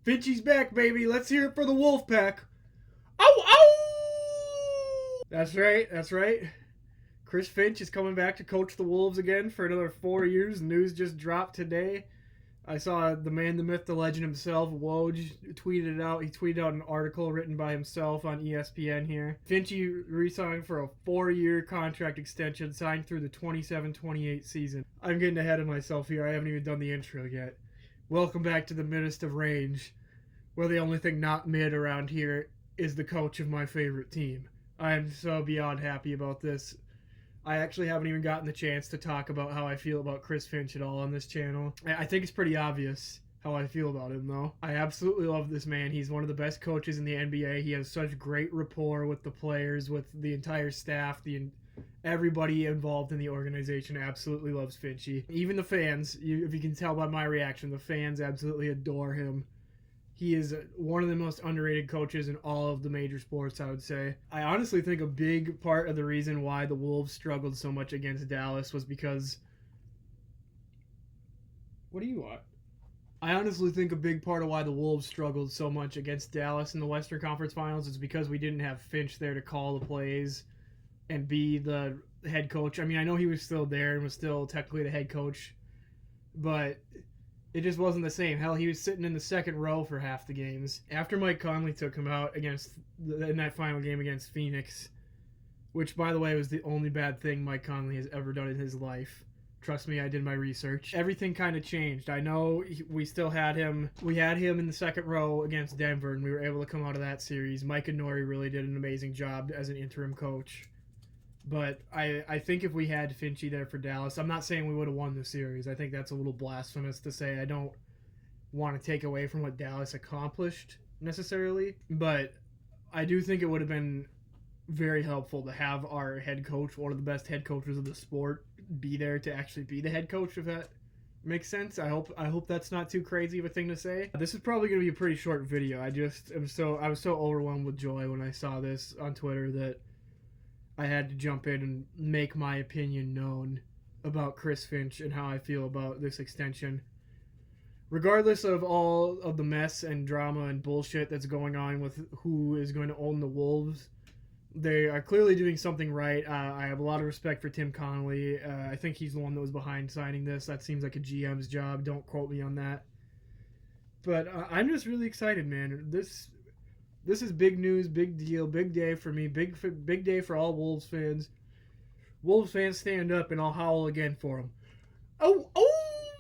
Finchy's back, baby. Let's hear it for the Wolf Pack. Ow, ow! That's right. That's right. Chris Finch is coming back to coach the Wolves again for another 4 years. News just dropped today. I saw the man, the myth, the legend himself, Woj, tweeted it out. He tweeted out an article written by himself on ESPN here. Finchy re-signed for a 4-year contract extension signed through the 27-28 season. I'm getting ahead of myself here. I haven't even done the intro yet. Welcome back to the middest of range, where the only thing not mid around here is the coach of my favorite team. I am so beyond happy about this. I actually haven't even gotten the chance to talk about how I feel about Chris Finch at all on this channel. I think it's pretty obvious how I feel about him, though. I absolutely love this man. He's one of the best coaches in the NBA. He has such great rapport with the players, with the entire staff, everybody involved in the organization absolutely loves Finchy. Even the fans, if you can tell by my reaction, the fans absolutely adore him. He is one of the most underrated coaches in all of the major sports, I would say. I honestly think a big part of the reason why the Wolves struggled so much against Dallas was because... What do you want? I honestly think a big part of why the Wolves struggled so much against Dallas in the Western Conference Finals is because we didn't have Finch there to call the plays and be the head coach. I mean, I know he was still there and was still technically the head coach, but it just wasn't the same. Hell, he was sitting in the second row for half the games. After Mike Conley took him out in that final game against Phoenix, which, by the way, was the only bad thing Mike Conley has ever done in his life. Trust me, I did my research. Everything kind of changed. I know we still had him. We had him in the second row against Denver, and we were able to come out of that series. Mike and Nori really did an amazing job as an interim coach. But I think if we had Finchy there for Dallas, I'm not saying we would have won the series. I think that's a little blasphemous to say. I don't want to take away from what Dallas accomplished necessarily, but I do think it would have been very helpful to have our head coach, one of the best head coaches of the sport, be there to actually be the head coach, if that makes sense. I hope that's not too crazy of a thing to say. This is probably going to be a pretty short video. I was so overwhelmed with joy when I saw this on Twitter that I had to jump in and make my opinion known about Chris Finch and how I feel about this extension. Regardless of all of the mess and drama and bullshit that's going on with who is going to own the Wolves, they are clearly doing something right. I have a lot of respect for Tim Connolly. I think he's the one that was behind signing this. That seems like a GM's job. Don't quote me on that. But I'm just really excited, man. This is big news, big deal, big day for me, big day for all Wolves fans. Wolves fans, stand up and I'll howl again for them. Oh, oh!